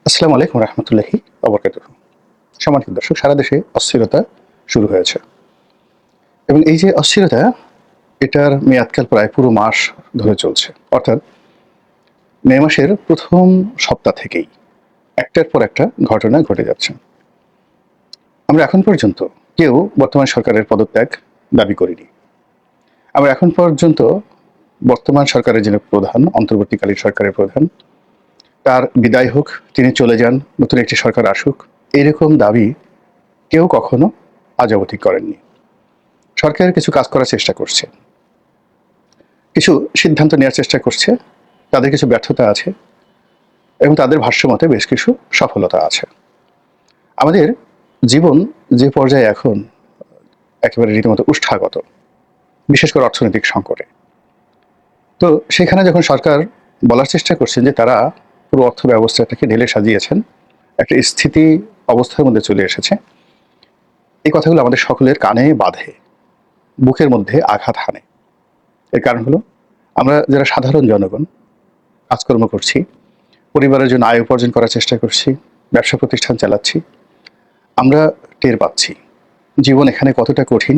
আসসালামু আলাইকুম রহমতুল্লাহি ওবরকাতুহু। সম্মানিত দর্শক, সারা দেশে অস্থিরতা শুরু হয়েছে এবং এই যে অস্থিরতা, এটার মেয়াদকাল প্রায় পুরো মাস ধরে চলছে। অর্থাৎ মে মাসের প্রথম সপ্তাহ থেকেই একটার পর একটা ঘটনা ঘটে যাচ্ছে। আমরা এখন পর্যন্ত কেউ বর্তমান সরকারের পদত্যাগ দাবি করিনি। আমরা এখন পর্যন্ত বর্তমান সরকারের যিনি প্রধান, অন্তর্বর্তীকালীন সরকারের প্রধান, তার বিদায় হোক, তিনি চলে যান, নতুন একটি সরকার আসুক, এরকম দাবি কেউ কখনো আজ অবধি করেননি। সরকার কিছু কাজ করার চেষ্টা করছে, কিছু সিদ্ধান্ত নেওয়ার চেষ্টা করছে, তাদের কিছু ব্যর্থতা আছে এবং তাদের ভাষ্যমতে বেশ কিছু সফলতা আছে। আমাদের জীবন যে পর্যায়ে এখন একেবারে রীতিমতো উষ্ঠাগত, বিশেষ করে অর্থনৈতিক সংকটে, তো সেখানে যখন সরকার বলার চেষ্টা করছেন যে তারা পুরো অর্থ ব্যবস্থাটাকে ঢেলে সাজিয়েছেন, একটা স্থিতি অবস্থার মধ্যে চলে এসেছে, এই কথাগুলো আমাদের সকলের কানে বাধে, বুকের মধ্যে আঘাত হানে। এর কারণ হলো, আমরা যারা সাধারণ জনগণ কাজকর্ম করছি, পরিবারের জন্য আয় উপার্জন করার চেষ্টা করছি, ব্যবসা প্রতিষ্ঠান চালাচ্ছি, আমরা টের পাচ্ছি জীবন এখানে কতটা কঠিন,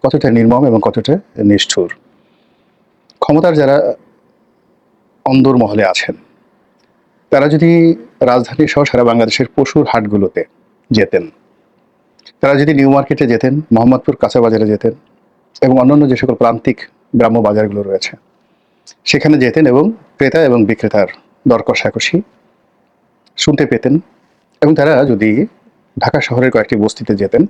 কতটা নির্মম এবং কতটা নিষ্ঠুর। ক্ষমতার যারা অন্দর মহলে আছেন, তারা যদি রাজধানী সহ সারা বাংলাদেশের পশুর হাটগুলোতে যেতেন, তারা যদি নিউ মার্কেটে যেতেন, মোহাম্মদপুর কাঁচা বাজারে যেতেন এবং অন্যান্য যে সকল প্রান্তিক গ্রাম্য বাজারগুলো রয়েছে সেখানে যেতেন এবং ক্রেতা এবং বিক্রেতার দর কষাকষি শুনতে পেতেন, এবং তারা যদি ঢাকা শহরের কয়েকটি বস্তিতে যেতেন,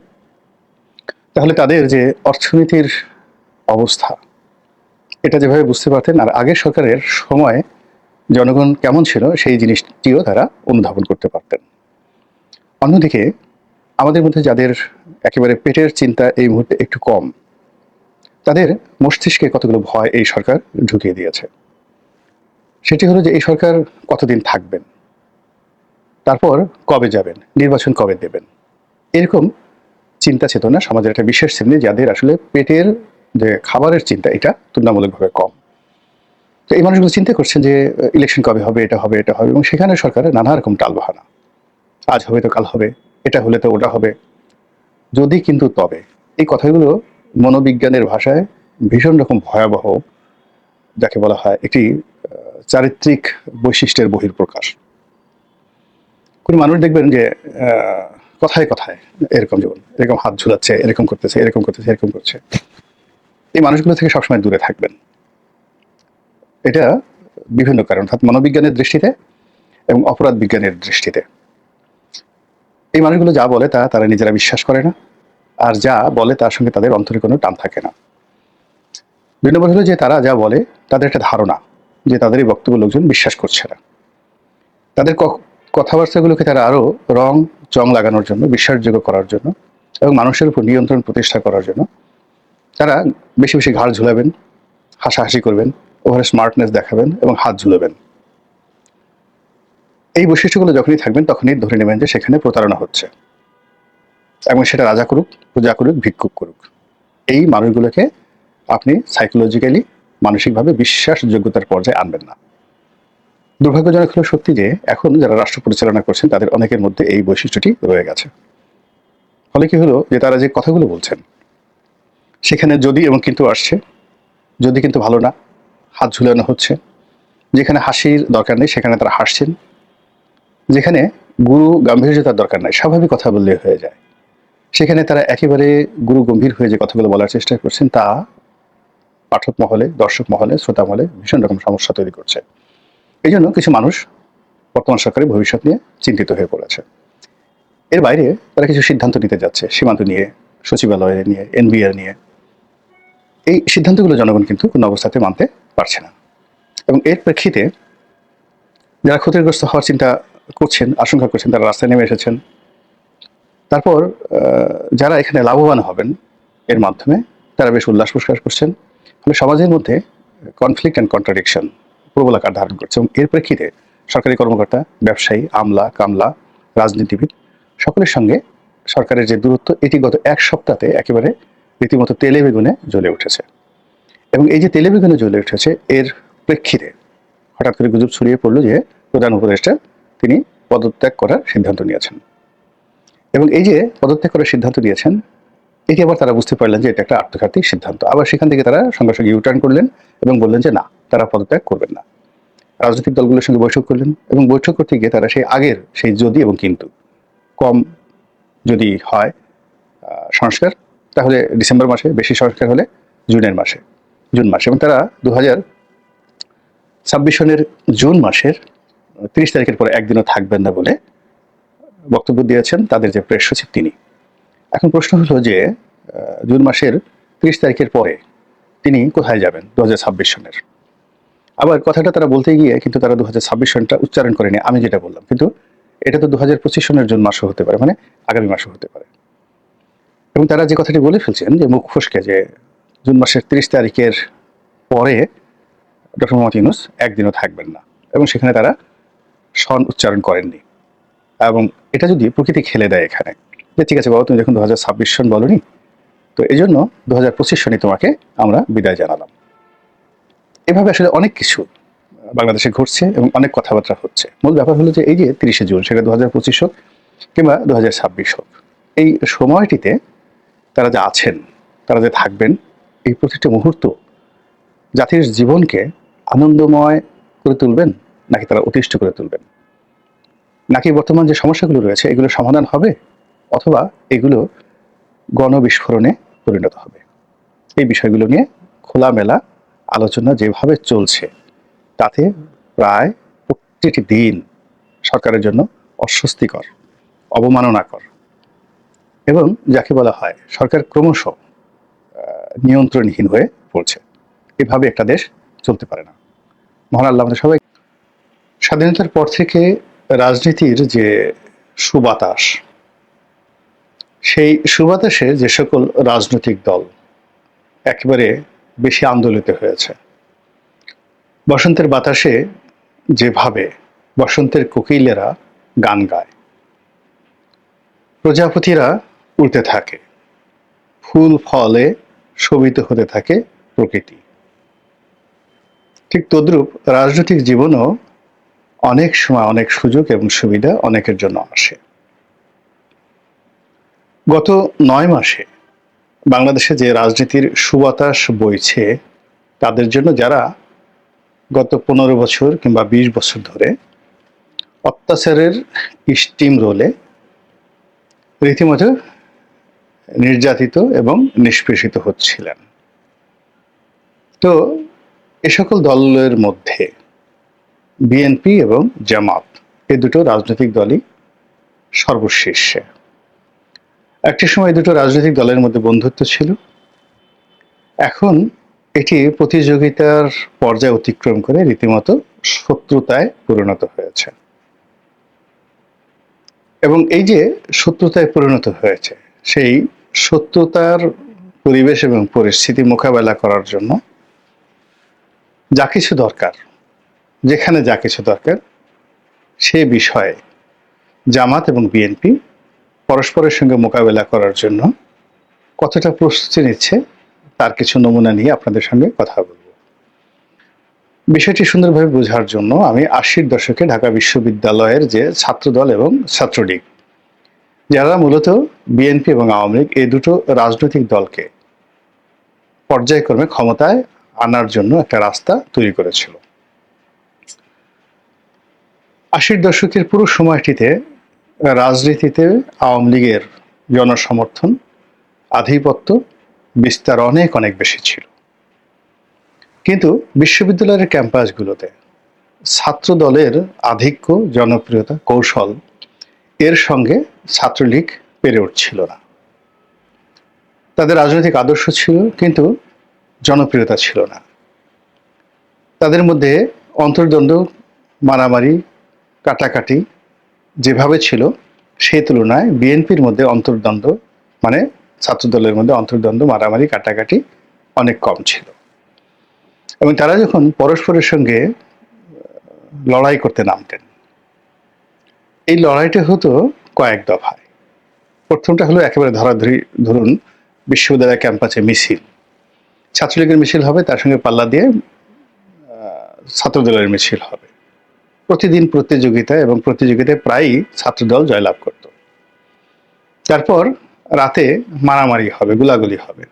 তাহলে তাদের যে অর্থনীতির অবস্থা, এটা যেভাবে বুঝতে পারতেন আর আগের সরকারের সময় জনগণ কেমন ছিল সেই জিনিসটিও তারা অনুধাবন করতে পারতেন। অন্যদিকে আমাদের মধ্যে যাদের একেবারে পেটের চিন্তা এই মুহূর্তে একটু কম, তাদের মস্তিষ্কে কতগুলো ভয় এই সরকার ঢুকিয়ে দিয়েছে। সেটি হলো যে এই সরকার কতদিন থাকবেন, তারপর কবে যাবেন, নির্বাচন কবে দেবেন, এরকম চিন্তা চেতনা সমাজের একটা বিশেষ শ্রেণী, যাদের আসলে পেটের যে খাবারের চিন্তা এটা তুলনামূলকভাবে কম। তো এই মানুষগুলো চিন্তা করছেন যে ইলেকশন কবে হবে, এটা হবে, এটা হবে, এবং সেখানে সরকারের নানা রকম টালবাহানা, আজ হবে তো কাল হবে, এটা হলে তো ওটা হবে, যদি কিন্তু তবে, এই কথাগুলো মনোবিজ্ঞানের ভাষায় ভীষণ রকম ভয়াবহ, যাকে বলা হয় একটি চারিত্রিক বৈশিষ্ট্যের বহিঃপ্রকাশ। কোনো মানুষ দেখবেন যে কথায় কথায় এরকম, যেমন এরকম হাত ঝুলাচ্ছে, এরকম করতেছে, এরকম করতেছে, এরকম করছে, এই মানুষগুলো থেকে সবসময় দূরে থাকবেন। এটা বিভিন্ন কারণ, অর্থাৎ মনোবিজ্ঞানের দৃষ্টিতে এবং অপরাধ বিজ্ঞানের দৃষ্টিতে এই মানুষগুলো যা বলে তারা নিজেরা বিশ্বাস করে না, আর যা বলে তার সঙ্গে তাদের অন্তরে কোনো টান থাকে না। দুই নম্বর হলো যে তারা যা বলে তাদের একটা ধারণা যে তাদের এই বক্তব্য লোকজন বিশ্বাস করছে না। তাদের কথাবার্তাগুলোকে তারা আরও রং চং লাগানোর জন্য, বিশ্বাসযোগ্য করার জন্য এবং মানুষের উপর নিয়ন্ত্রণ প্রতিষ্ঠা করার জন্য তারা বেশি বেশি ঘাড় ঝুলাবেন, হাসাহাসি করবেন, ওভারে স্মার্টনেস দেখাবেন এবং হাত ঝুলাবেন। এই বৈশিষ্ট্যগুলো যখনই থাকবেন তখনই ধরে নেবেন যে সেখানে প্রতারণা হচ্ছে, এবং সেটা রাজা করুক, প্রজা করুক, ভিক্ষুক করুক, এই মানুষগুলোকে আপনি সাইকোলজিক্যালি, মানসিকভাবে বিশ্বাসযোগ্যতার পর্যায়ে আনবেন না। দুর্ভাগ্যজনক হলো সত্যি যে এখন যারা রাষ্ট্র পরিচালনা করছেন তাদের অনেকের মধ্যে এই বৈশিষ্ট্যটি রয়ে গেছে। ফলে কি হলো যে তারা যে কথাগুলো বলছেন সেখানে যদি এবং কিন্তু আসছে, যদি কিন্তু ভালো না, হাত ঝুলানো হচ্ছে, যেখানে হাসির দরকার নেই সেখানে তারা হাসছেন, যেখানে গুরু গাম্ভীর্যতার দরকার নাই, স্বাভাবিক কথা বললে হয়ে যায়, সেখানে তারা একেবারে গুরু গম্ভীর হয়ে যে কথাগুলো বলার চেষ্টা করছেন তা পাঠক মহলে, দর্শক মহলে, শ্রোতা মহলে ভীষণ রকম সমস্যা তৈরি করছে। এই জন্য কিছু মানুষ বর্তমান সরকারের ভবিষ্যৎ নিয়ে চিন্তিত হয়ে পড়েছে। এর বাইরে তারা কিছু সিদ্ধান্ত নিতে যাচ্ছে, সীমান্ত নিয়ে, সচিবালয় নিয়ে, এনবিআর নিয়ে। এই সিদ্ধান্তগুলো জনগণ কিন্তু কোনো অবস্থাতে মানতে পারছে না, এবং এর প্রেক্ষিতে যারা ক্ষতিগ্রস্ত হওয়ার চিন্তা করছেন, আশঙ্কা করছেন, তারা রাস্তায় নেমে এসেছেন। তারপর যারা এখানে লাভবান হবেন এর মাধ্যমে তারা বেশ উল্লাস প্রকাশ করছেন। ফলে সমাজের মধ্যে কনফ্লিক্ট অ্যান্ড কন্ট্রাডিকশন প্রবল আকার ধারণ করছে, এবং এর প্রেক্ষিতে সরকারি কর্মকর্তা, ব্যবসায়ী, আমলা, কামলা, রাজনীতিবিদ সকলের সঙ্গে সরকারের যে দূরত্ব, এটি গত এক সপ্তাহে একেবারে রীতিমতো তেলে বেগুনে জ্বলে উঠেছে। এবং এই যে তেলে বেগুনে জ্বলে উঠেছে, এর প্রেক্ষিতে হঠাৎ করে গুজব ছড়িয়ে পড়লো যে প্রধান উপদেষ্টা তিনি পদত্যাগ করার সিদ্ধান্ত নিয়েছেন। এবং এই যে পদত্যাগ করার সিদ্ধান্ত নিয়েছেন, এটি আবার তারা বুঝতে পারলেন যে এটা একটা আত্মঘাতী সিদ্ধান্ত। আবার সেখান থেকে তারা সঙ্গে সঙ্গে ইউটার্ন করলেন এবং বললেন যে না, তারা পদত্যাগ করবেন না। রাজনৈতিক দলগুলোর সঙ্গে বৈঠক করলেন এবং বৈঠক করতে গিয়ে তারা সেই আগের সেই যদি এবং কিন্তু কম যদি হয় সংস্কার, তাহলে ডিসেম্বর মাসে, বেশি সংস্কার হলে জুন মাসে। এবং তারা 2026 সনের জুন মাসের 30 তারিখের পরে একদিনও থাকবেন না বলে বক্তব্য দিয়েছেন তাদের যে প্রেস সচিব তিনি। এখন প্রশ্ন হলো যে জুন মাসের 30 তারিখের পরে তিনি কোথায় যাবেন 2026 সনের? আবার কথাটা তারা বলতে গিয়ে কিন্তু তারা 2026 সনটা উচ্চারণ করেনি, আমি যেটা বললাম, কিন্তু এটা তো 2025 সনের জুন মাসও হতে পারে, মানে আগামী মাসও হতে পারে। এবং তারা যে কথাটি বলে ফেলছেন যে মুখ ফসকে, যে জুন মাসের 30 তারিখের পরে ডক্টর মোহাম্মদ ইউনূস একদিনও থাকবেন না, এবং সেখানে তারা সন উচ্চারণ করেননি। এবং এটা যদি প্রকৃতি খেলে দেয় এখানে, যে ঠিক আছে বাবা, তুমি যখন 2026 সন বলনি, তো এই জন্য 2025 সনে তোমাকে আমরা বিদায় জানালাম। এভাবে আসলে অনেক কিছু বাংলাদেশে ঘটছে এবং অনেক কথাবার্তা হচ্ছে। মূল ব্যাপার হলো যে এই যে 30শে জুন, সেটা 2025 হোক কিংবা 2026 হোক, এই সময়টিতে তারা যে আছেন, তারা যে থাকবেন, এই প্রতিটা মুহূর্ত জাতির জীবনকে আনন্দময় করে তুলবেন, নাকি তারা অতিষ্ঠ করে তুলবেন, নাকি বর্তমান যে সমস্যাগুলো রয়েছে এগুলো সমাধান হবে, অথবা এগুলো গণবিস্ফোরণে পরিণত হবে। এই বিষয়গুলো নিয়ে খোলামেলা আলোচনা যেভাবে চলছে, তাতে প্রায় প্রতিটি দিন সরকারের জন্য অস্বস্তিকর, অবমাননাকর, এবং যাকে বলা হয় সরকার ক্রমশ নিয়ন্ত্রণহীন হয়ে পড়ছে। এভাবে একটা দেশ চলতে পারে না। মহান আল্লাহ আমাদের সবাই। স্বাধীনতার পর থেকে রাজনীতির যে সুবাতাস, সেই সুবাতাসে যে সকল রাজনৈতিক দল একেবারে বেশি আন্দোলিত হয়েছে, বসন্তের বাতাসে যেভাবে বসন্তের কোকিলেরা গান গায়, প্রজাপতিরা উড়তে থাকে, ফুল ফলে শোভিত হতে থাকে প্রকৃতি, ঠিক তদ্রূপ রাজনৈতিক জীবনও অনেক সময় অনেক সুযোগ এবং সুবিধা অনেকের জন্য আসে। গত 9 মাসে বাংলাদেশে যে রাজনীতির সুবাতাস বইছে, তাদের জন্য যারা গত 15 বছর কিংবা 20 বছর ধরে অত্যাচারের স্টিম রোলে রীতিমতো নির্যাতিত এবং নিষ্পেষিত হচ্ছিলেন, তো এ সকল দলের মধ্যে বিএনপি এবং জামাত, এই দুটো রাজনৈতিক দলই সর্বশীর্ষে। একটি সময় দুটো রাজনৈতিক দলের মধ্যে বন্ধুত্ব ছিল, এখন এটি প্রতিযোগিতার পর্যায় অতিক্রম করে রীতিমতো শত্রুতায় পরিণত হয়েছে। এবং এই যে শত্রুতায় পরিণত হয়েছে, সেই শত্রুতার পরিবেশ এবং পরিস্থিতি মোকাবেলা করার জন্য যা কিছু দরকার, যেখানে যা কিছু দরকার, সে বিষয়ে জামাত এবং বিএনপি পরস্পরের সঙ্গে মোকাবেলা করার জন্য কতটা প্রস্তুতি নিচ্ছে, তার কিছু নমুনা নিয়ে আপনাদের সঙ্গে কথা বলবো। বিষয়টি সুন্দরভাবে বোঝার জন্য আমি 80-র দশকে ঢাকা বিশ্ববিদ্যালয়ের যে ছাত্রদল এবং ছাত্রলীগ, যারা মূলত বিএনপি এবং আওয়ামী লীগ এই দুটো রাজনৈতিক দলকে পর্যায়ক্রমে ক্ষমতায় আনার জন্য একটা রাস্তা তৈরি করেছিল, 80-র দশকের পুরো সময়টিতে রাজনীতিতে আওয়ামী লীগের জনসমর্থন, আধিপত্য বিস্তার অনেক অনেক বেশি ছিল। কিন্তু বিশ্ববিদ্যালয়ের ক্যাম্পাসগুলোতে ছাত্র দলের আধিক্য, জনপ্রিয়তা, কৌশল, এর সঙ্গে ছাত্রলীগ পেরে উঠছিল না। তাদের রাজনৈতিক আদর্শ ছিল কিন্তু জনপ্রিয়তা ছিল না। তাদের মধ্যে অন্তর্দ্বন্দ্ব, মারামারি, কাটাকাটি যেভাবে ছিল, সেই তুলনায় বিএনপির মধ্যে অন্তর্দ্বন্দ্ব, মানে ছাত্রদলের মধ্যে অন্তর্দ্বন্দ্ব, মারামারি, কাটাকাটি অনেক কম ছিল। এবং তারা যখন পরস্পরের সঙ্গে লড়াই করতে নামতেন, এই লড়াইটা হতো কয়েক দফায়। প্রথমটা হলো একেবারে ধরাধরি, ধরুন বিশ্ববিদ্যালয় ক্যাম্পাসে মিছিল, ছাত্রলীগের মিছিল হবে, তার সঙ্গে পাল্লা দিয়ে ছাত্রদলের মিছিল হবে। প্রতিদিন প্রতিযোগিতা এবং প্রতিযোগিতায় প্রায়ই ছাত্রদল জয়লাভ করত। তারপর রাতে মারামারি হবে, গোলাগুলি হবে,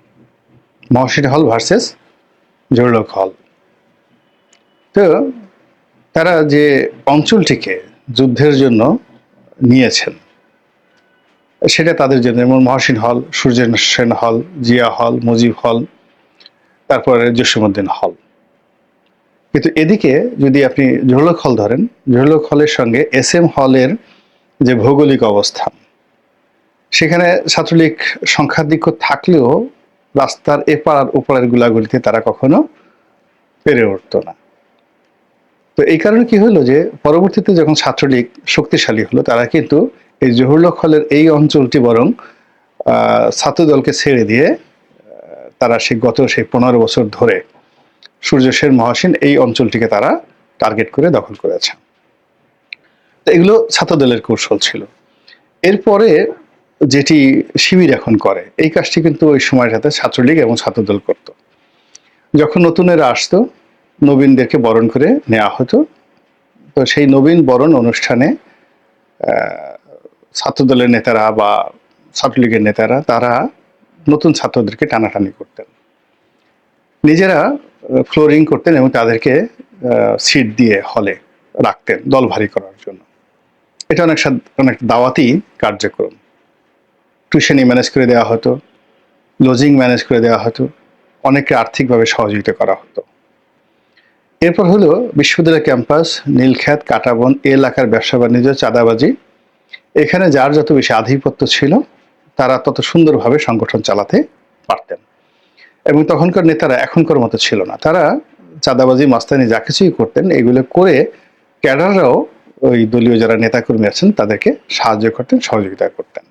মহসিন হল ভার্সেস জহুরুল হল। তো তারা যে অঞ্চলটিকে যুদ্ধের জন্য নিয়েছেন সেটা তাদের জন্য, যেমন মহসিন হল, সূর্য সেন হল, জিয়া হল, মুজিব হল, তারপরে জসীমউদ্দিন হল। কিন্তু এদিকে যদি আপনি জহুরুল হল ধরেন, জহুরুল হলের সঙ্গে এস এম হলের যে ভৌগোলিক অবস্থান, সেখানে ছাত্রলীগ সংখ্যাধিক্য থাকলেও রাস্তার এপার ওপারের গুলাগুলিতে তারা কখনো পেরে উঠত না। তো এই কারণে কি হলো যে পরবর্তীতে যখন ছাত্রলীগ শক্তিশালী হলো, তারা কিন্তু এই জহুরুল হলের এই অঞ্চলটি বরং ছাত্রদলকে ছেড়ে দিয়ে তারা সেই 15 বছর ধরে সূর্য সেন, মহসিন এই অঞ্চলটিকে তারা টার্গেট করে দখল করেছে। তো এগুলো ছাত্রদলের কৌশল ছিল। এরপরে যেটি শিবির এখন করে, এই কাজটি কিন্তু ওই সময়টাতে ছাত্রলীগ এবং ছাত্রদল করত। যখন নতুনেরা আসতো, নবীনদেরকে বরণ করে নেওয়া হতো। তো সেই নবীন বরণ অনুষ্ঠানে ছাত্রদলের নেতারা বা ছাত্রলীগের নেতারা তারা নতুন ছাত্রদেরকে টানাটানি করতেন, নিজেরা ফ্লোরিং করতেন এবং তাদেরকে সিট দিয়ে হলে রাখতেন দল ভারী করার জন্য। এটা অনেক দাওয়াতি কার্যক্রম। টিউশনি ম্যানেজ করে দেওয়া হতো, লজিং ম্যানেজ করে দেওয়া হতো, অনেকে আর্থিকভাবে সহযোগিতা করা হতো। এরপর হলো বিশ্ববিদ্যালয় ক্যাম্পাস, নীলক্ষেত, কাঁটাবন এলাকার ব্যবসা বাণিজ্য, চাঁদাবাজি। এখানে যার যত বেশি আধিপত্য ছিল তারা তত সুন্দরভাবে সংগঠন চালাতে পারতেন। এবং তখনকার নেতারা এখনকার মতো ছিল না, তারা চাঁদাবাজি, মাস্তানি যা কিছুই করতেন, এগুলো করে ক্যাডাররাও ওই দলীয় যারা নেতাকর্মী আছেন তাদেরকে সাহায্য করতেন, সহযোগিতা করতেন।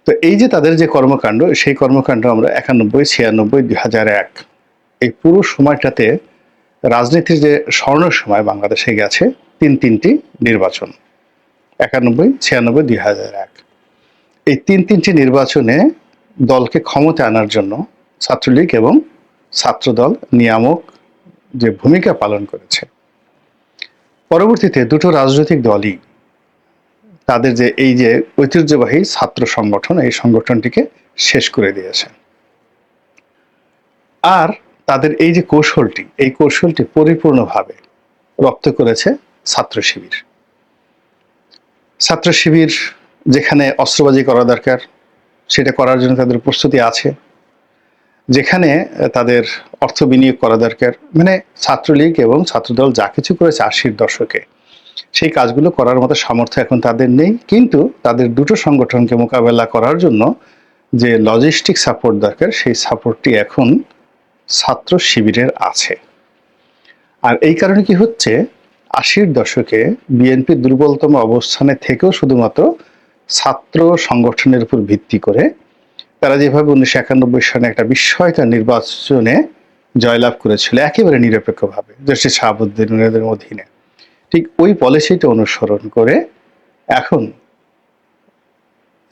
তো এই যে তাদের যে কর্মকাণ্ড, সেই কর্মকাণ্ড আমরা 91, 96, 2001 এই পুরো সময়টাতে রাজনীতির যে স্বর্ণ সময় বাংলাদেশে গেছে তিনটি নির্বাচন, 91, 96, 2001। এই তিনটি নির্বাচনে দলকে ক্ষমতা আনার জন্য ছাত্রলীগ এবং ছাত্রদল নিয়ামক যে ভূমিকা পালন করেছে। পরবর্তীতে দুটো রাজনৈতিক দলই তাদের যে এই যে ঐতিহ্যবাহী ছাত্র সংগঠন, এই সংগঠনটিকে শেষ করে দিয়েছে। আর তাদের এই যে কৌশলটি, এই কৌশলটি পরিপূর্ণভাবে রপ্ত করেছে ছাত্র শিবির। ছাত্র শিবির যেখানে অস্ত্রবাজি করা দরকার সেটা করার জন্য তাদের প্রস্তুতি আছে, যেখানে তাদের অর্থ বিনিয়োগ করা দরকার, মানে ছাত্রলীগ এবং ছাত্রদল যা কিছু করেছে 80-র দশকে, সেই কাজগুলো করার মতো সামর্থ্য এখন তাদের নেই। কিন্তু তাদের দুটো সংগঠনকে মোকাবেলা করার জন্য যে লজিস্টিক সাপোর্ট দরকার, সেই সাপোর্টটি এখন ছাত্র শিবিরের আছে। আর এই কারণে কি হচ্ছে, 80-র দশকে বিএনপি দুর্বলতম অবস্থানে থেকেও শুধুমাত্র ছাত্র সংগঠনের উপর ভিত্তি করে তারা যেভাবে 1991 সালে একটা বিস্ময়কর নির্বাচনে জয়লাভ করেছিল একেবারে নিরপেক্ষভাবে জস্টিস শাহাবুদ্দিনের অধীনে, ঠিক ওই পলিসিটা অনুসরণ করে এখন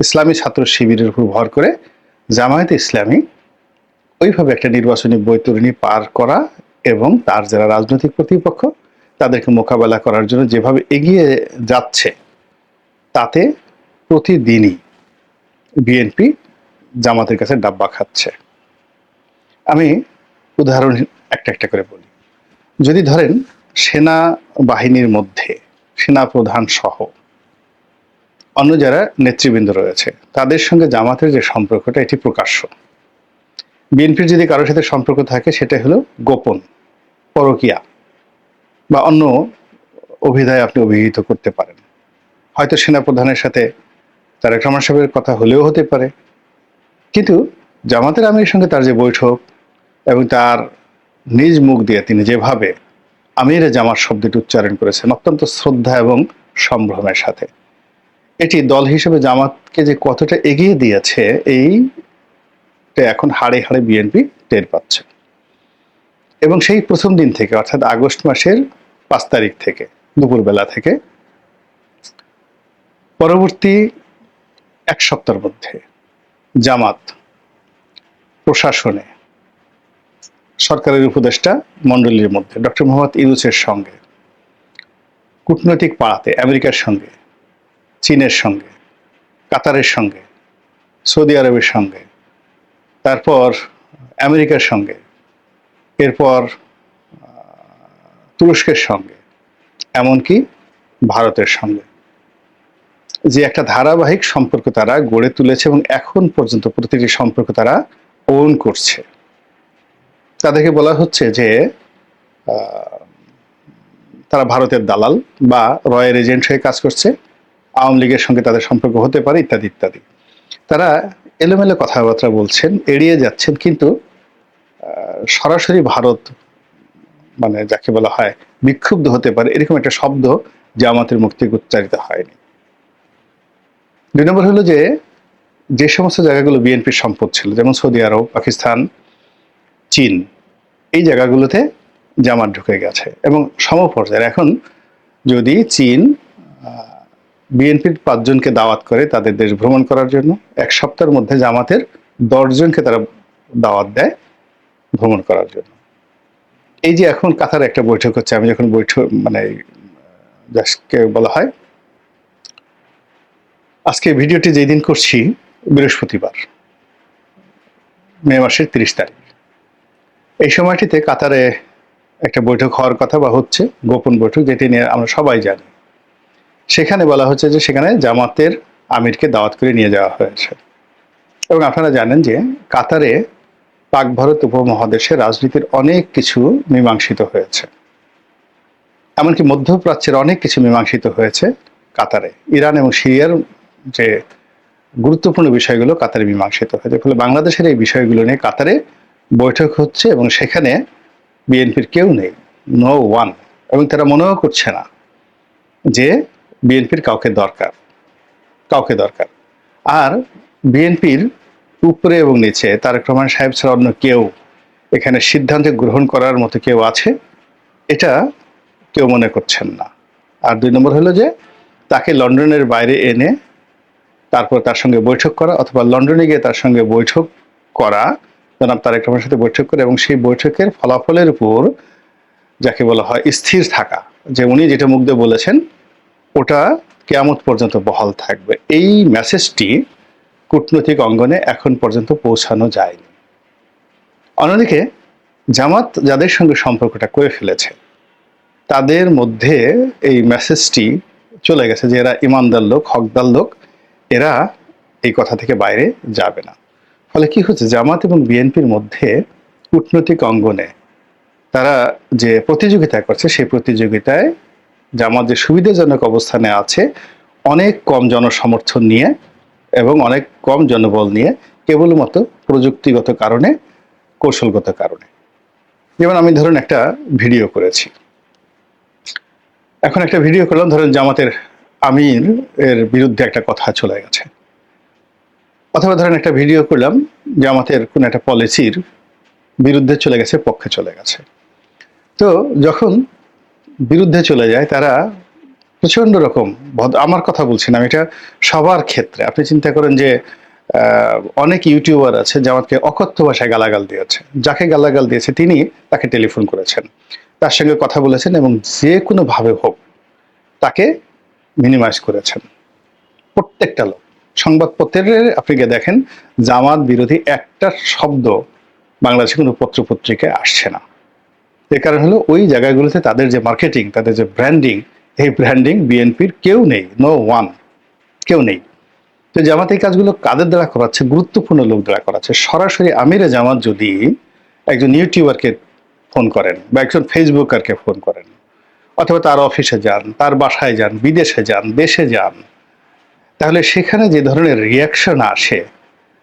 ইসলামী ছাত্র শিবিরের উপর ভর করে জামায়াতে ইসলামী ওইভাবে একটা নির্বাচনী বৈতরণী পার করা এবং তার যারা রাজনৈতিক প্রতিপক্ষ তাদেরকে মোকাবেলা করার জন্য যেভাবে এগিয়ে যাচ্ছে, তাতে প্রতিদিনই বিএনপি জামাতের কাছে ডাব্বা খাচ্ছে। আমি উদাহরণ একটা করে বলি। যদি ধরেন সেনা বাহিনীর মধ্যে সেনা প্রধান সহ অন্য যারা নেতৃবৃন্দ রয়েছে তাদের সঙ্গে জামাতের যে সম্পর্কটা, এটি প্রকাশ্য। বিএনপির যদি কারোর সাথে সম্পর্ক থাকে সেটা হলো গোপন, পরকীয়া বা অন্য অভিধায় আপনি অভিহিত করতে পারেন। হয়তো সেনাপ্রধানের সাথে তারেক রহমান সাহেবের কথা হলেও হতে পারে, কিন্তু জামাতের আমিরের সঙ্গে তার যে বৈঠক এবং তার নিজ মুখ দিয়ে তিনি যেভাবে আমিরে জামাত শব্দটি উচ্চারণ করেছেন অত্যন্ত শ্রদ্ধা এবং সম্ভ্রমের সাথে, এটি দল হিসেবে জামাতকে যে কতটা এগিয়ে দিয়েছে এইটা এখন হাড়ে হাড়ে বিএনপি টের পাচ্ছে। এবং সেই প্রথম দিন থেকে, অর্থাৎ আগস্ট মাসের 5 তারিখ থেকে দুপুরবেলা থেকে পরবর্তী 1 সপ্তাহের মধ্যে জামাত প্রশাসনে সরকারের উপদেষ্টা মণ্ডলীর মধ্যে ডক্টর মোহাম্মদ ইউনূসের সঙ্গে কূটনৈতিক পাড়াতে আমেরিকার সঙ্গে, চীনের সঙ্গে, কাতারের সঙ্গে, সৌদি আরবের সঙ্গে, তারপর আমেরিকার সঙ্গে, এরপর তুরস্কের সঙ্গে, এমনকি ভারতের সঙ্গে যে একটা ধারাবাহিক সম্পর্ক তারা গড়ে তুলেছে এবং এখন পর্যন্ত প্রতিটি সম্পর্ক তারা ওন করছে। তাদেরকে বলা হচ্ছে যে তারা ভারতের দালাল বা রয়ের এজেন্ট হয়ে কাজ করছে, আওয়ামী লীগের সঙ্গে তাদের সম্পর্ক হতে পারে, ইত্যাদি ইত্যাদি। তারা এলোমেলো কথাবার্তা বলছেন, এড়িয়ে যাচ্ছেন, কিন্তু সরাসরি ভারত মানে যাকে বলা হয় বিক্ষুব্ধ হতে পারে এরকম একটা শব্দ জামাতের মুখ থেকে উচ্চারিত হয়নি। 2 নম্বর হলো যে সমস্ত জায়গাগুলো বিএনপির সম্পদ ছিল, যেমন সৌদি আরব, পাকিস্তান, চীন, এই জায়গাগুলোতে জামাত ঢুকে গেছে এবং সমপর্যায়ের। এখন যদি চীন বিএনপির 5 জনকে দাওয়াত করে তাদের দেশ ভ্রমণ করার জন্য, 1 সপ্তাহের মধ্যে জামাতের 10 জনকে তারা দাওয়াত দেয় ভ্রমণ করার জন্য। এই যে এখন কাতারে একটা বৈঠক হচ্ছে, আমি যখন বৈঠক মানে যাকে বলা হয়, আজকে ভিডিওটি যেই দিন করছি বৃহস্পতিবার, মে মাসের 30 তারিখ, এই সময়টিতে কাতারে একটা বৈঠক হওয়ার কথা বা হচ্ছে, গোপন বৈঠক, যেটি নিয়ে আমরা সবাই জানি। সেখানে বলা হচ্ছে যে সেখানে জামাতের আমিরকে দাওয়াত করে নিয়ে যাওয়া হয়েছে। এবং আপনারা জানেন যে কাতারে পাক ভারত উপমহাদেশে রাজনীতির অনেক কিছু মীমাংসিত হয়েছে, এমনকি মধ্যপ্রাচ্যের অনেক কিছু মীমাংসিত হয়েছে কাতারে। ইরান এবং সিরিয়ার যে গুরুত্বপূর্ণ বিষয়গুলো কাতারে মীমাংসিত হয়েছে। ফলে বাংলাদেশের এই বিষয়গুলো নিয়ে কাতারে বৈঠক হচ্ছে এবং সেখানে বিএনপির কেউ নেই, নো ওয়ান, এবং তারা মনেও করছে না যে বিএনপির কাউকে দরকার। আর বিএনপির উপরে এবং নিচে তারেক রহমান সাহেব ছাড়া অন্য কেউ এখানে সিদ্ধান্ত গ্রহণ করার মতো কেউ আছে, এটা কেউ মনে করছেন না। আর 2 নম্বর হলো যে তাকে লন্ডনের বাইরে এনে তারপর তার সঙ্গে বৈঠক করা, অথবা লন্ডনে গিয়ে তার সঙ্গে বৈঠক করা, জনাব তারেক রহমানের সাথে বৈঠক করে এবং সেই বৈঠকের ফলাফলের উপর যাকে বলা হয় স্থির থাকা, যে উনি যেটা মুখ দিয়ে বলেছেন ওটা কিয়ামত পর্যন্ত বহাল থাকবে, এই মেসেজটি কূটনৈতিক অঙ্গনে এখন পর্যন্ত পৌঁছানো যায়নি। অন্যদিকে জামাত যাদের সঙ্গে সম্পর্কটা করে ফেলেছে তাদের মধ্যে এই মেসেজটি চলে গেছে যে এরা ইমানদার লোক, হকদার লোক, এরা এই কথা থেকে বাইরে যাবে না। ফলে কি হচ্ছে, জামাত এবং বিএনপির মধ্যে কূটনৈতিক অঙ্গনে তারা যে প্রতিযোগিতা করছে, সেই প্রতিযোগিতায় জামাত যে সুবিধাজনক অবস্থানে আছে অনেক কম জনসমর্থন নিয়ে এবং অনেক কম জনবল নিয়ে, কেবলমাত্র প্রযুক্তিগত কারণে, কৌশলগত কারণে। যেমন আমি ধরুন একটা ভিডিও করেছি, এখন একটা ভিডিও করলাম, ধরেন জামাতের আমির এর বিরুদ্ধে একটা কথা চলে গেছে, অথবা ধরেন একটা ভিডিও করলাম জামাতের কোন একটা পলিসির বিরুদ্ধে চলে গেছে, পক্ষে চলে গেছে। তো যখন বিরুদ্ধে চলে যায় তারা প্রচন্ড রকম, আমার কথা বলছি না, এটা সবার ক্ষেত্রে। আপনি চিন্তা করেন যে অনেক ইউটিউবার আছে জামাতকে অকথ্য ভাষায় গালাগাল দিয়েছে, যাকে গালাগাল দিয়েছে তিনি তাকে টেলিফোন করেছেন, তার সঙ্গে কথা বলেছেন এবং যে কোনো ভাবে হোক তাকে মিনিমাইজ করেছেন। প্রত্যেকটা লোক, সংবাদপত্রের আপনি গিয়ে দেখেন জামাত বিরোধী একটা শব্দ বাংলাদেশে কোনো পত্র পত্রিকায় আসছে না। এর কারণ হলো ওই জায়গাগুলোতে তাদের যে মার্কেটিং, তাদের যে ব্র্যান্ডিং, এই ব্র্যান্ডিং বিএনপির কেউ নেই, নো ওয়ান, কেউ নেই। তো জামাত এই কাজগুলো কাদের দ্বারা করাচ্ছে? গুরুত্বপূর্ণ লোক দ্বারা করাচ্ছে। সরাসরি আমিরে জামাত যদি একজন ইউটিউবারকে ফোন করেন বা একজন ফেসবুকারকে ফোন করেন, অথবা তার অফিসে যান, তার বাসায় যান, বিদেশে যান, দেশে যান, তাহলে সেখানে যে ধরনের রিয়াকশন আসে,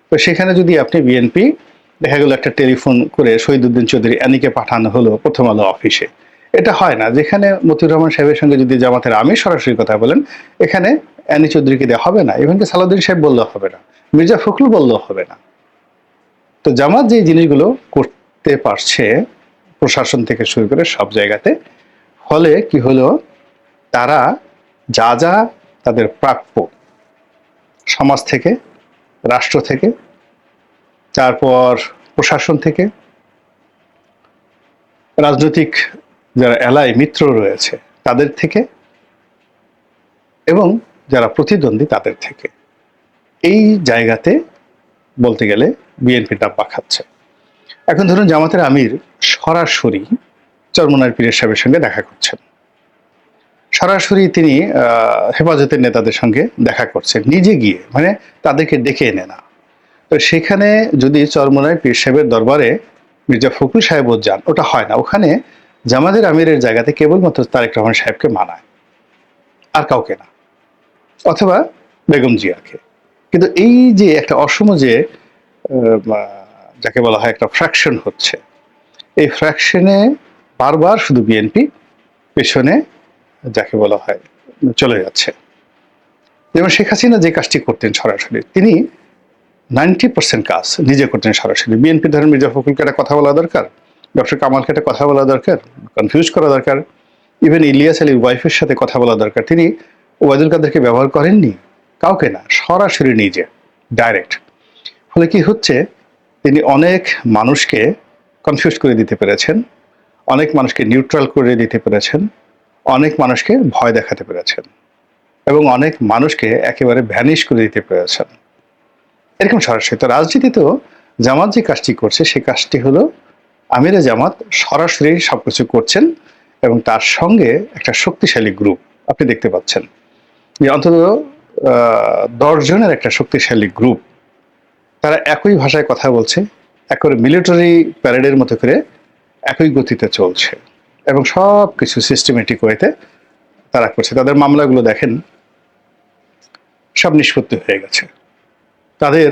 তো সেখানে যদি আপনি বিএনপি দেখা গেল একটা টেলিফোন করে শহীদুদ্দিন চৌধুরী অ্যানিকে পাঠানো হলো প্রথম আলো অফিসে, এটা হয় না। যেখানে মতিউর রহমান সাহেবের সঙ্গে যদি জামাতের আমির সরাসরি কথা বলেন, এখানে অ্যানি চৌধুরীকে দেওয়া হবে না, ইভেনকি সালাউদ্দিন সাহেব বললেও হবে না, মির্জা ফখরুল বললেও হবে না। তো জামাত যে জিনিসগুলো করতে পারছে প্রশাসন থেকে শুরু করে সব জায়গাতে, ফলে কি হলো, তারা যা যা তাদের প্রাপ্য সমাজ থেকে, রাষ্ট্র থেকে, তারপর প্রশাসন থেকে, রাজনৈতিক যারা এলাই মিত্র রয়েছে তাদের থেকে, এবং যারা প্রতিদ্বন্দ্বী তাদের থেকে। এই জায়গাতে বলতে গেলে বিএনপি ডাব্বা খাচ্ছে। এখন ধরুন জামাতের আমির সরাসরি চরমোনাই পীরের সাহেবের সঙ্গে দেখা করছেন, সরাসরি তিনি হেফাজতের নেতাদের সঙ্গে দেখা করছেন নিজে গিয়ে, মানে তাদেরকে ডেকে এনে না। তো সেখানে যদি চরমোনাই পীর সাহেবের দরবারে মির্জা ফখরুল সাহেবও যান, ওটা হয় না। ওখানে জামাতের আমিরের জায়গাতে কেবলমাত্র তারেক রহমান সাহেবকে মানায়, আর কাউকে না, অথবা বেগম জিয়াকে। কিন্তু এই যে একটা অসম যে যাকে বলা হয় একটা ফ্র্যাকশন হচ্ছে, এই ফ্র্যাকশনে বারবার শুধু বিএনপি পেছনে যাকে বলা হয় চলে যাচ্ছে। যেমন শেখ হাসিনা যে কাজটি করতেন সরাসরি, তিনি 90% কাজ নিজে করতেন সরাসরি। বিএনপি ধরেন মির্জা ফখরুলকে একটা কথা বলা দরকার, ডক্টর কামালকে একটা কথা বলা দরকার, কনফিউজ করা দরকার, ইভেন ইলিয়াস আলীর ওয়াইফের সাথে কথা বলা দরকার, তিনি ওবায়দুল কাদেরকে ব্যবহার করেননি, কাউকে না, সরাসরি নিজে ডাইরেক্ট। ফলে কি হচ্ছে, তিনি অনেক মানুষকে কনফিউজ করে দিতে পেরেছেন, অনেক মানুষকে নিউট্রাল করে দিতে পেরেছেন, অনেক মানুষকে ভয় দেখাতে পেরেছেন, এবং অনেক মানুষকে একেবারে ভ্যানিশ করে দিতে পেরেছেন। এরকম সরাসরি। তো রাজনীতিতেও জামাত যে কাজটি করছে, সে কাজটি হলো আমিরে জামাত সরাসরি সবকিছু করছেন, এবং তার সঙ্গে একটা শক্তিশালী গ্রুপ আপনি দেখতে পাচ্ছেন, যে অন্তত 10 জনের একটা শক্তিশালী গ্রুপ, তারা একই ভাষায় কথা বলছে, একেবারে মিলিটারি প্যারেডের মতো করে একই গতিতে চলছে, এবং সব কিছু সিস্টেমেটিক ওয়েতে তারা করছে। তাদের মামলাগুলো দেখেন, সব নিষ্পত্তি হয়ে গেছে। তাদের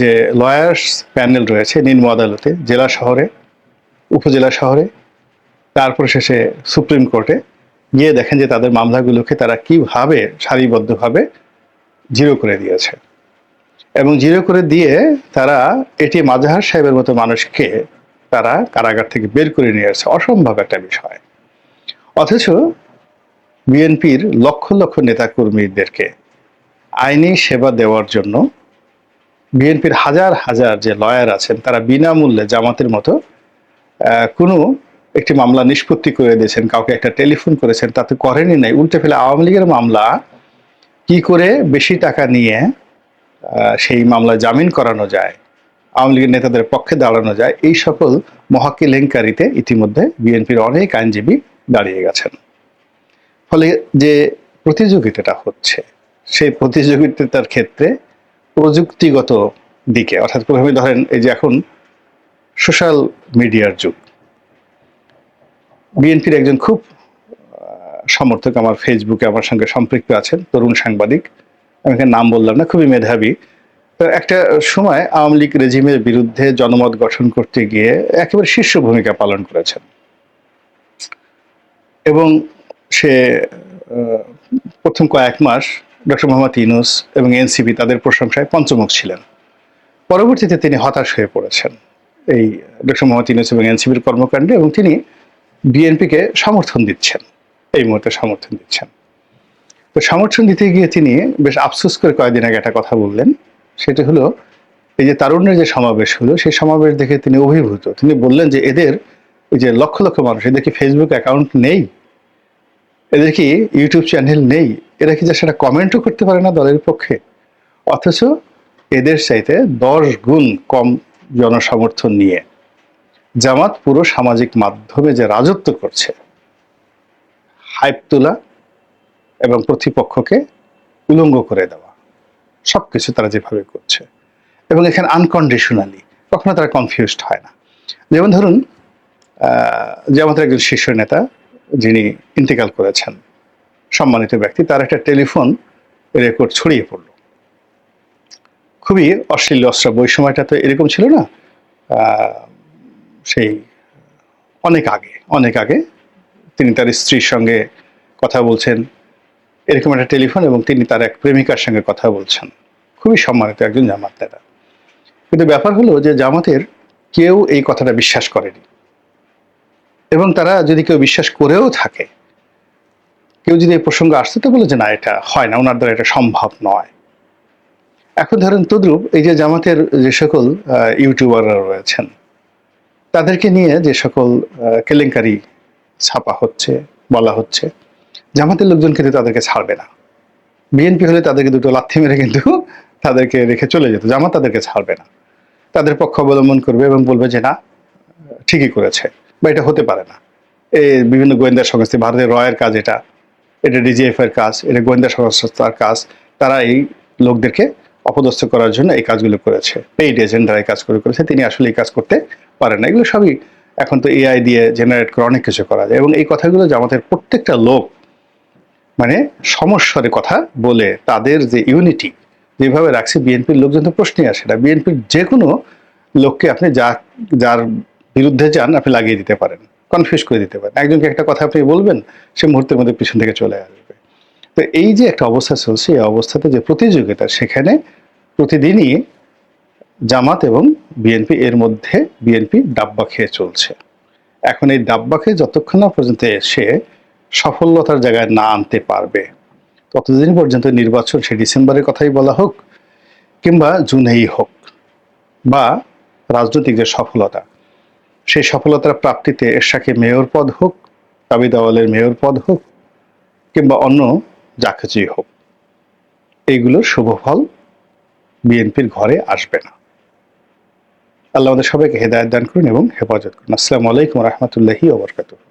যে লয়ার্স প্যানেল রয়েছে নিম্ন আদালতে, জেলা শহরে, উপজেলা শহরে, তারপর শেষে সুপ্রিম কোর্টে গিয়ে দেখেন যে তাদের মামলাগুলোকে তারা কিভাবে সারিবদ্ধভাবে জিরো করে দিয়েছে, এবং জিরো করে দিয়ে তারা এটি মাজহার সাহেবের মতো মানুষকে তারা কারাগার থেকে বের করে নিয়ে আসছে। অসম্ভব একটা বিষয়। অথচ বিএনপির লক্ষ লক্ষ নেতাকর্মীদেরকে আইনি সেবা দেওয়ার জন্য বিএনপির হাজার হাজার যে লয়ার আছেন, তারা বিনামূল্যে জামাতের মতো কোনো একটি মামলা নিষ্পত্তি করে দিয়েছেন, কাউকে একটা টেলিফোন করেছেন, তাতে করেনি নাই, উল্টে ফেলে আওয়ামী লীগের মামলা কি করে বেশি টাকা নিয়ে সেই মামলায় জামিন করানো যায়, আওয়ামী লীগের নেতাদের পক্ষে দাঁড়ানো যায়, এই সকল মহাকেলেঙ্কারিতে ইতিমধ্যে বিএনপির অনেক আইনজীবী দাঁড়িয়ে গেছেন। ফলে যে প্রতিযোগিতাটা হচ্ছে, সেই প্রতিযোগিতার ক্ষেত্রে প্রযুক্তিগত দিকে, অর্থাৎ প্রথমে ধরেন এই যে এখন সোশ্যাল মিডিয়ার যুগ, বিএনপির একজন খুব সমর্থক আমার ফেসবুকে আমার সঙ্গে সম্পৃক্ত আছেন, তরুণ সাংবাদিক, আমি এখানে নাম বললাম না, খুবই মেধাবী। তো একটা সময় আওয়ামী লীগ রেজিমের বিরুদ্ধে জনমত গঠন করতে গিয়ে একেবারে শীর্ষ ভূমিকা পালন করেছেন, এবং সে প্রথম কয়েক মাস ডক্টর মোহাম্মদ ইউনূস এবং এনসিপি তাদের প্রশংসায় পঞ্চমুখ ছিলেন। পরবর্তীতে তিনি হতাশ হয়ে পড়েছেন এই ডক্টর মোহাম্মদ ইউনূস এবং এনসিপির কর্মকাণ্ডে, এবং তিনি বিএনপিকে সমর্থন দিচ্ছেন, এই মুহূর্তে সমর্থন দিচ্ছেন। তো সমর্থন দিতে গিয়ে তিনি বেশ আফসোস করে কয়েকদিন আগে একটা কথা বললেন, সেটা হলো এই যে তারুণ্যের যে সমাবেশ হলো, সেই সমাবেশ দেখে তিনি অভিভূত। তিনি বললেন যে এদের এই যে লক্ষ লক্ষ মানুষ, এদের কি ফেসবুক অ্যাকাউন্ট নেই, এদের কি ইউটিউব চ্যানেল নেই, এরা কি যা সেটা কমেন্টও করতে পারে না দলের পক্ষে, অথচ এদের চাইতে 10 গুণ কম জনসমর্থন নিয়ে জামাত পুরো সামাজিক মাধ্যমে যে রাজত্ব করছে, হাইপ তোলা এবং প্রতিপক্ষকে উলঙ্গ করে দেওয়া, সবকিছু তারা যেভাবে করছে, এবং এখানে আনকন্ডিশনালি, কখনো তারা কনফিউজড হয় না। যেমন ধরুন যে আমাদের একজন শীর্ষ নেতা যিনি ইন্তেকাল করেছেন, সম্মানিত ব্যক্তি, তার একটা টেলিফোন রেকর্ড ছড়িয়ে পড়ল, খুবই অশ্লীল অশ্রাব্য। ওই সময়টা তো এরকম ছিল না, সেই অনেক আগে তিনি তার স্ত্রীর সঙ্গে কথা বলছেন, এরকম একটা টেলিফোন, এবং তিনি তার এক প্রেমিকার সঙ্গে কথা বলছেন, খুবই সম্মানিত একজন জামাত নেতা। কিন্তু ব্যাপার হলো যে জামাতের কেউ এই কথাটা বিশ্বাস করেনি, এবং তারা যদি কেউ বিশ্বাস করেও থাকে, কেউ যদি এই প্রসঙ্গ আসতে, তো বলে যে না, এটা হয় না, ওনার দ্বারা এটা সম্ভব নয়। এখন ধরেন তদ্রূপ এই যে জামাতের যে সকল ইউটিউবাররা রয়েছেন, তাদেরকে নিয়ে যে সকল কেলেঙ্কারি ছাপা হচ্ছে, বলা হচ্ছে, জামাতের লোকজন কিন্তু তাদেরকে ছাড়বে না। বিএনপি হলে তাদেরকে দুটো লাথি মেরে কিন্তু তাদেরকে রেখে চলে যেত, জামাত তাদেরকে ছাড়বে না, তাদের পক্ষ অবলম্বন করবে এবং বলবে যে না, ঠিকই করেছে বা এটা হতে পারে না। এই বিভিন্ন গোয়েন্দা সংস্থা, ভারতের রয়ের কাজ এটা, এটা ডিজিএফ এর কাজ, এটা গোয়েন্দা সংস্থার কাজ, তারা এই লোকদেরকে অপদস্থ করার জন্য এই কাজগুলো করেছে, পেইড এজেন্টরা এই কাজগুলো করেছে, তিনি আসলে এই কাজ করতে পারেন না। এগুলো সবই এখন তো এআই দিয়ে জেনারেট করে অনেক কিছু করা যায়, এবং এই কথাগুলো জামাতের প্রত্যেকটা লোক মানে সমস্যার কথা বলে তাদের যে ইউনিটি যেভাবে রাখছে, বিএনপির লোকজন তো প্রশ্নই আসে না। বিএনপির যে কোনো লোককে আপনি যার বিরুদ্ধে যান আপনি লাগিয়ে দিতে পারেন, কনফিউজ করে দিতে পারেন। একজনকে একটা কথা আপনি বলবেন, সে মুহূর্তের মধ্যে পিছন থেকে চলে আসবে। তো এই যে একটা অবস্থা চলছে, এই অবস্থাতে যে প্রতিযোগিতা, সেখানে প্রতিদিনই জামাত এবং বিএনপি এর মধ্যে বিএনপি ডাব্বা খেয়ে চলছে। এখন এই ডাব্বা খেয়ে যতক্ষণ না পর্যন্ত এসে সফলতার জায়গায় না আনতে পারবে, ততদিন পর্যন্ত নির্বাচন সে ডিসেম্বরের কথাই বলা হোক কিংবা জুনেই হোক, বা রাজনৈতিক যে সফলতা, সেই সফলতার প্রাপ্তিতে এরশাকে মেয়র পদ হোক, তাবিদ আওয়ালের মেয়র পদ হোক কিংবা অন্য যা কিছুই হোক, এইগুলোর শুভ ফল বিএনপির ঘরে আসবে না। আল্লাহ আমাদের সবাইকে হেদায়েত দান করুন এবং হেফাজত করুন। আসসালামু আলাইকুম ওয়া রাহমাতুল্লাহি ওয়া বারাকাতুহু।